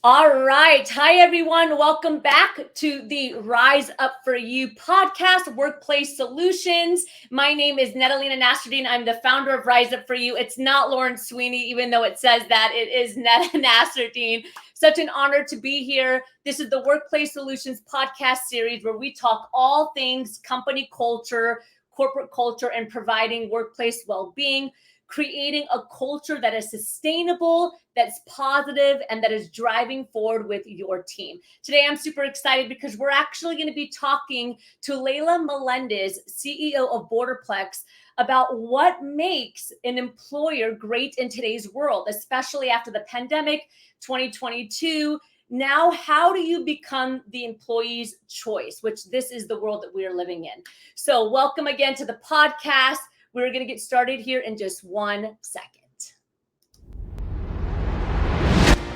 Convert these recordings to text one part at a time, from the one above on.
All right. Hi, everyone. Welcome back to the Rise Up For You podcast, Workplace Solutions. My name is Netalina Nasruddin. I'm the founder of Rise Up For You. It's not Lauren Sweeney, even though it says that. It is Neta Nasruddin. Such an honor to be here. This is the Workplace Solutions podcast series where we talk all things company culture, corporate culture, and providing workplace well-being, creating a culture that is sustainable, that's positive, and that is driving forward with your team. Today, I'm super excited because we're actually going to be talking to Leila Melendez, CEO of Borderplex, about what makes an employer great in today's world, especially after the pandemic, 2022. Now, how do you become the employee's choice, which this is the world that we are living in? So welcome again to the podcast. We're going to get started here in just 1 second.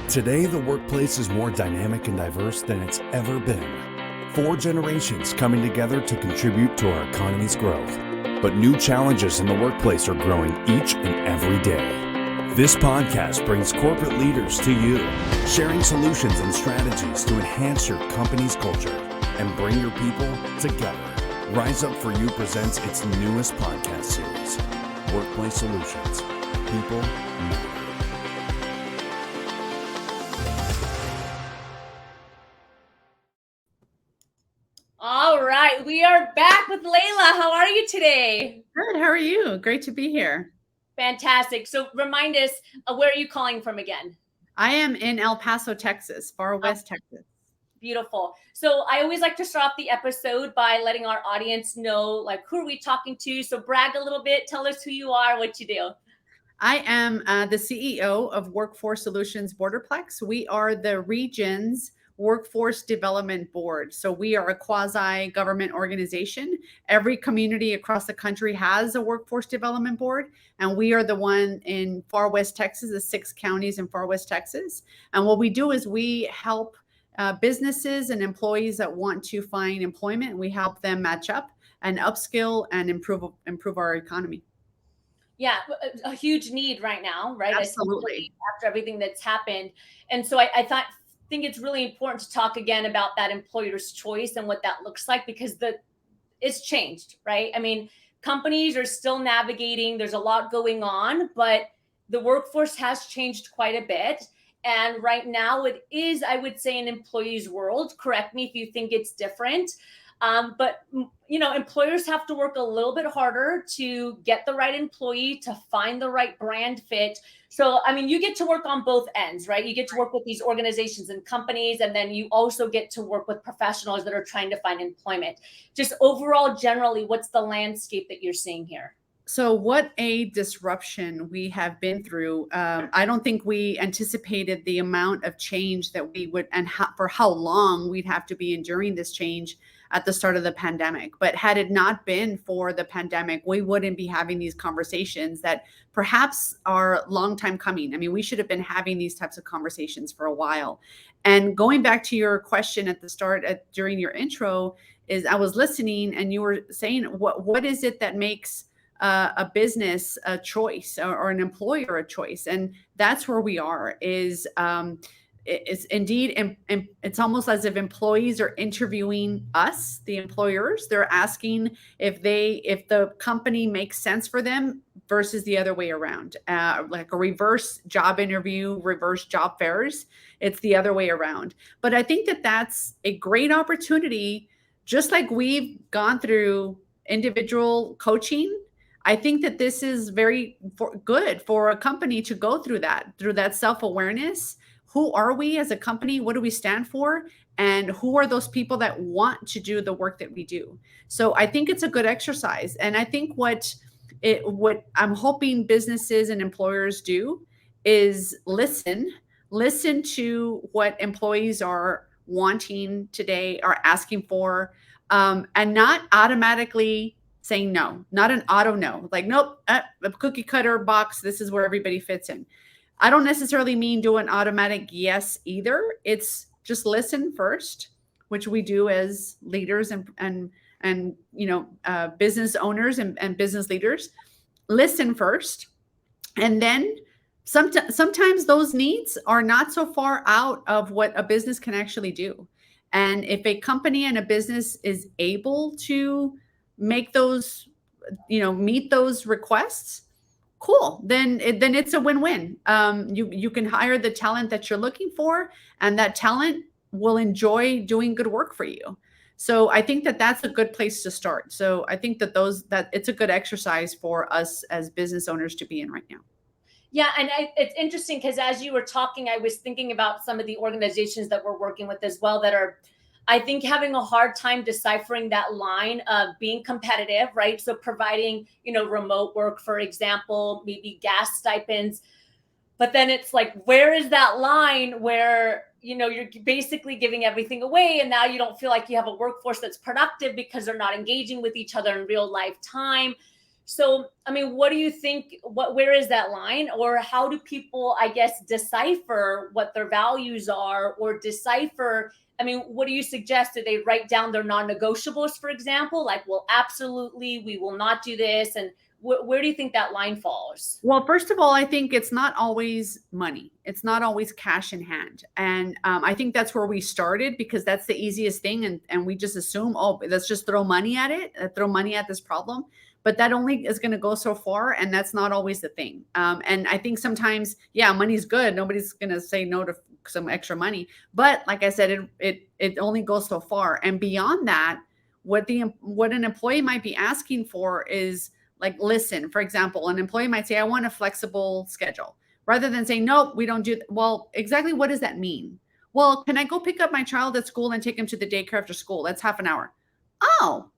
Today, the workplace is more dynamic and diverse than it's ever been. 4 generations coming together to contribute to our economy's growth. But new challenges in the workplace are growing each and every day. This podcast brings corporate leaders to you, sharing solutions and strategies to enhance your company's culture and bring your people together. Rise Up For You presents its newest podcast series, Workplace Solutions. People matter. All right, we are back with Leila. How are you today? Good. How are you? Great to be here. Fantastic. So remind us, where are you calling from again? I am in El Paso, Texas, far west Texas. Beautiful. So I always like to start off the episode by letting our audience know, like, who are we talking to? So brag a little bit. Tell us who you are, what you do. I am the CEO of Workforce Solutions Borderplex. We are the region's Workforce Development Board. So we are a quasi-government organization. Every community across the country has a Workforce Development Board, and we are the one in far west Texas, the 6 counties in far west Texas. And what we do is we help businesses and employees that want to find employment. We help them match up and upskill and improve our economy. Yeah, a huge need right now, right? Absolutely. After everything that's happened. And so I think it's really important to talk again about that employer's choice and what that looks like, because it's changed, right? I mean, companies are still navigating, there's a lot going on, but the workforce has changed quite a bit. And right now it is, I would say, an employee's world. Correct me if you think it's different. But, employers have to work a little bit harder to get the right employee, to find the right brand fit. So, I mean, you get to work on both ends, right? You get to work with these organizations and companies, and then you also get to work with professionals that are trying to find employment. Just overall, generally, what's the landscape that you're seeing here? So what a disruption we have been through. I don't think we anticipated the amount of change that we would, and for how long we'd have to be enduring this change at the start of the pandemic. But had it not been for the pandemic, we wouldn't be having these conversations that perhaps are long time coming. I mean, we should have been having these types of conversations for a while. And going back to your question at the start, during your intro, is I was listening and you were saying, what is it that makes a business a choice, or an employer a choice? And that's where we are. It's indeed, it's almost as if employees are interviewing us, the employers. They're asking if the company makes sense for them versus the other way around, like a reverse job interview, reverse job fairs. It's the other way around. But I think that that's a great opportunity, just like we've gone through individual coaching. I think that this is very good for a company to go through that self-awareness. Who are we as a company? What do we stand for? And who are those people that want to do the work that we do? So I think it's a good exercise. And I think what I'm hoping businesses and employers do is listen to what employees are wanting today, are asking for, and not automatically saying no, not an auto no, like, nope, a cookie cutter box. This is where everybody fits in. I don't necessarily mean do an automatic yes either. It's just listen first, which we do as leaders and business owners and business leaders. Listen first, and then Sometimes those needs are not so far out of what a business can actually do. And if a company and a business is able to make those, meet those requests, cool. Then it's a win-win. You can hire the talent that you're looking for, and that talent will enjoy doing good work for you. So I think that that's a good place to start. So I think that it's a good exercise for us as business owners to be in right now. Yeah, and it's interesting because as you were talking, I was thinking about some of the organizations that we're working with as well that are, I think, having a hard time deciphering that line of being competitive, right? So providing, remote work, for example, maybe gas stipends. But then it's like, where is that line where, you're basically giving everything away and now you don't feel like you have a workforce that's productive because they're not engaging with each other in real life time. So, I mean, what do you think? Where is that line, or how do people, I guess, decipher what their values are, or decipher? I mean, what do you suggest? Do they write down their non-negotiables, for example? Like, well, absolutely, we will not do this. And where do you think that line falls? Well, first of all, I think it's not always money. It's not always cash in hand. And I think that's where we started, because that's the easiest thing. And we just assume, oh, let's just throw money at it, throw money at this problem. But that only is going to go so far. And that's not always the thing. And I think sometimes, yeah, money's good. Nobody's going to say no to some extra money. But like I said, it only goes so far. And beyond that, what an employee might be asking for is, like, listen, for example, an employee might say, I want a flexible schedule, rather than saying, nope, we don't do that. Well, exactly what does that mean? Well, can I go pick up my child at school and take him to the daycare after school? That's half an hour. Oh,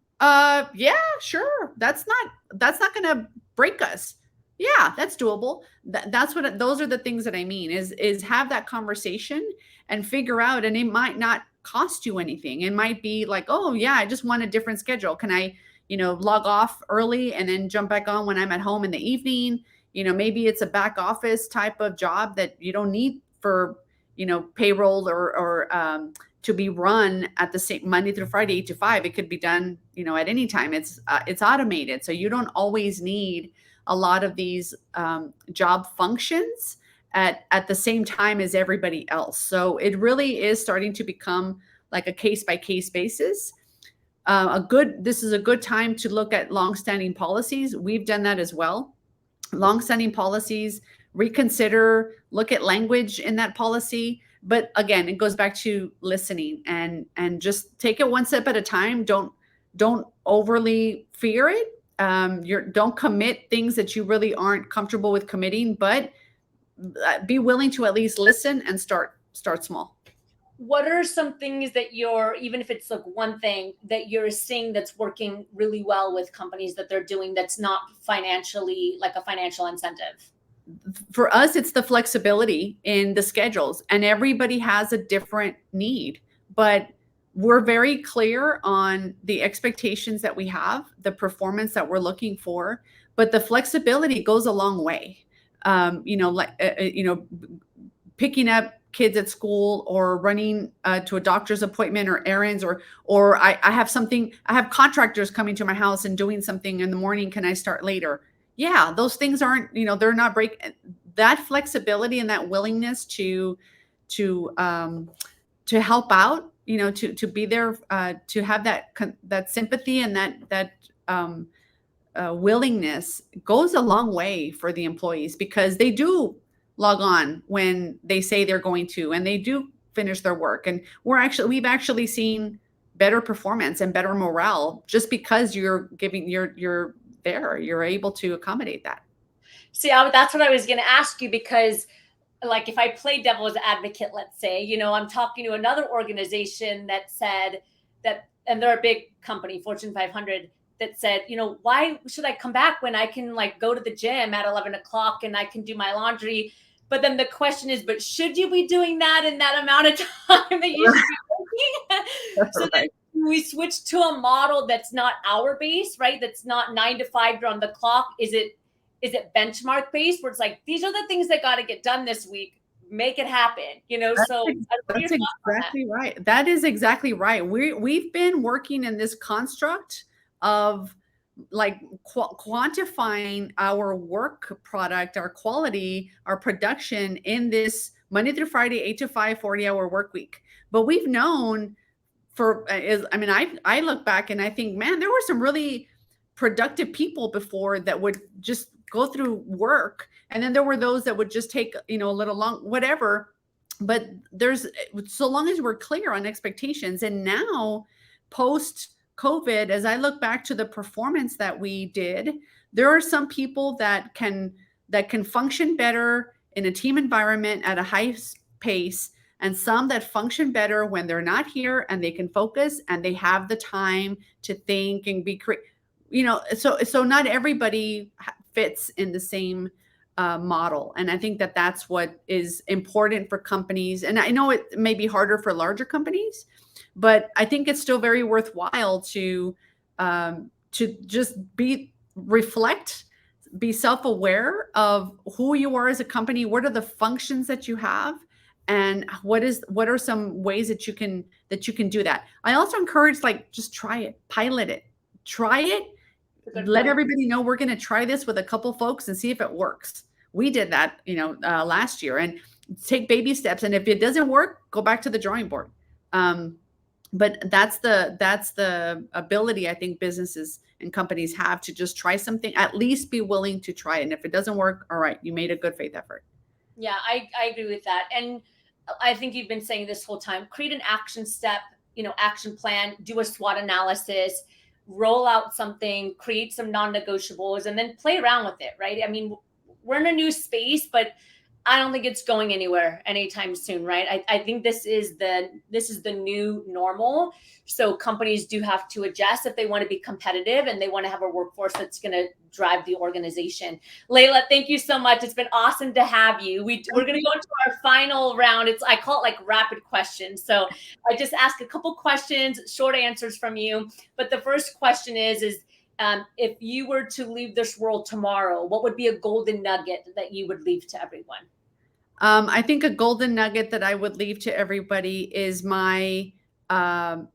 yeah, sure. That's not going to break us. Yeah, that's doable. Those are the things that I mean, is have that conversation and figure out, and it might not cost you anything. It might be like, oh yeah, I just want a different schedule. Can I, log off early and then jump back on when I'm at home in the evening? Maybe it's a back office type of job that you don't need for, payroll or to be run at the same Monday through Friday, 8 to 5. It could be done, at any time. It's automated. So you don't always need a lot of these job functions at the same time as everybody else. So it really is starting to become like a case by case basis. This is a good time to look at longstanding policies. We've done that as well. Longstanding policies, reconsider, look at language in that policy. But again, it goes back to listening and just take it one step at a time. Don't overly fear it. Don't commit things that you really aren't comfortable with committing, but be willing to at least listen and start small. What are some things that even if it's like one thing that you're seeing that's working really well with companies that they're doing that's not financially, like a financial incentive? For us, it's the flexibility in the schedules, and everybody has a different need, but we're very clear on the expectations that we have, the performance that we're looking for, but the flexibility goes a long way. Picking up kids at school, or running to a doctor's appointment, or errands, or I have contractors coming to my house and doing something in the morning. Can I start later? Yeah, those things aren't, they're not that flexibility and that willingness to help out, to be there, to have that sympathy and that willingness goes a long way for the employees, because they do log on when they say they're going to, and they do finish their work. And we've actually seen better performance and better morale just because you're there, you're able to accommodate that. See, that's what I was going to ask you, because like if I play devil's advocate, let's say, I'm talking to another organization that said that, and they're a big company, Fortune 500, that said, why should I come back when I can like go to the gym at 11 o'clock and I can do my laundry? But then the question is, but should you be doing that in that amount of time that you should be working? So then we switch to a model that's not hour based, right? That's not 9 to 5, you're on the clock. Is it benchmark based, where it's like, these are the things that got to get done this week, make it happen, That's exactly right. That is exactly right. We've been working in this construct of like quantifying our work product, our quality, our production in this Monday through Friday, 8 to 5, 40-hour work week. But we've known I look back and I think, man, there were some really productive people before that would just go through work. And then there were those that would just take, a little long, whatever. But so long as we're clear on expectations. And now post COVID, as I look back to the performance that we did, there are some people that can function better in a team environment at a high pace, and some that function better when they're not here and they can focus and they have the time to think and be creative. So not everybody fits in the same model. And I think that that's what is important for companies. And I know it may be harder for larger companies, but I think it's still very worthwhile to just reflect, be self-aware of who you are as a company. What are the functions that you have? And what are some ways that you can do that? I also encourage, just try it, pilot it, try it. Let everybody know we're going to try this with a couple folks and see if it works. We did that, last year, and take baby steps. And if it doesn't work, go back to the drawing board. But that's the ability I think businesses and companies have to just try something, at least be willing to try it. And if it doesn't work, all right, you made a good faith effort. Yeah, I agree with that. And I think you've been saying this whole time, create an action step, action plan, do a SWOT analysis, roll out something, create some non-negotiables, and then play around with it, right? I mean, we're in a new space, but I don't think it's going anywhere anytime soon, right? I think this is the new normal. So companies do have to adjust if they want to be competitive and they want to have a workforce that's going to drive the organization. Leila, thank you so much. It's been awesome to have you. We're going to go into our final round. I call it like rapid questions. So I just ask a couple questions, short answers from you. But the first question is if you were to leave this world tomorrow, what would be a golden nugget that you would leave to everyone? I think a golden nugget that I would leave to everybody is my my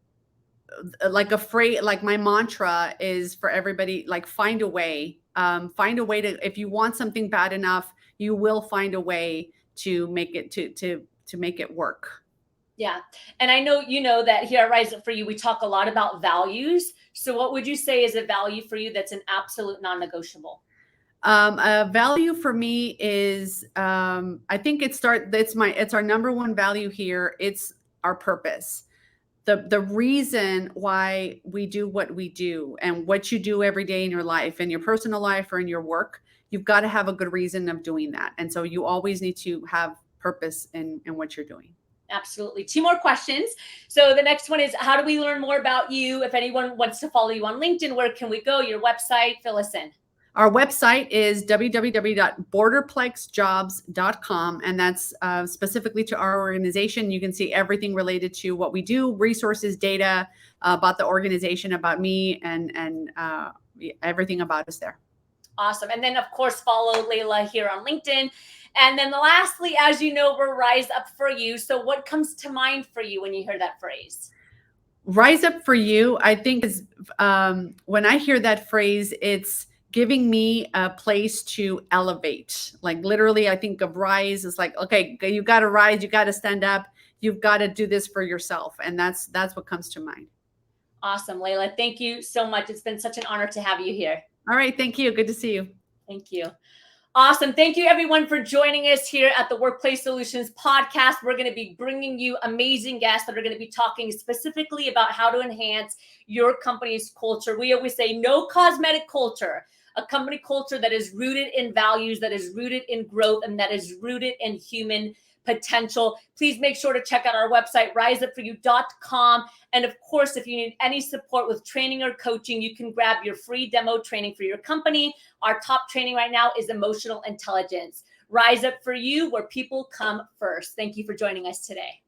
mantra is for everybody, find a way. Find a way to, if you want something bad enough, you will find a way to make it to make it work. Yeah. And I know, that here at Rise Up For You, we talk a lot about values. So what would you say is a value for you that's an absolute non-negotiable? A value for me is, I think it's our number one value here. It's our purpose. The reason why we do what we do and what you do every day in your life, in your personal life or in your work, you've got to have a good reason of doing that. And so you always need to have purpose in what you're doing. Absolutely. 2 more questions. So the next one is, how do we learn more about you? If anyone wants to follow you on LinkedIn, where can we go? Your website, fill us in. Our website is www.borderplexjobs.com, and that's specifically to our organization. You can see everything related to what we do, resources, data about the organization, about me, and everything about us there. Awesome. And then, of course, follow Leila here on LinkedIn. And then lastly, as you know, we're Rise Up For You. So what comes to mind for you when you hear that phrase? Rise Up For You, I think, is when I hear that phrase, it's giving me a place to elevate. Like literally, I think of rise as like, okay, you got to rise, you got to stand up, you've got to do this for yourself. And that's what comes to mind. Awesome, Leila. Thank you so much. It's been such an honor to have you here. All right. Thank you. Good to see you. Thank you. Awesome. Thank you, everyone, for joining us here at the Workplace Solutions podcast. We're going to be bringing you amazing guests that are going to be talking specifically about how to enhance your company's culture. We always say no cosmetic culture, a company culture that is rooted in values, that is rooted in growth, and that is rooted in human potential. Please make sure to check out our website, riseupforyou.com. And of course, if you need any support with training or coaching, you can grab your free demo training for your company. Our top training right now is emotional intelligence. Rise Up For You, where people come first. Thank you for joining us today.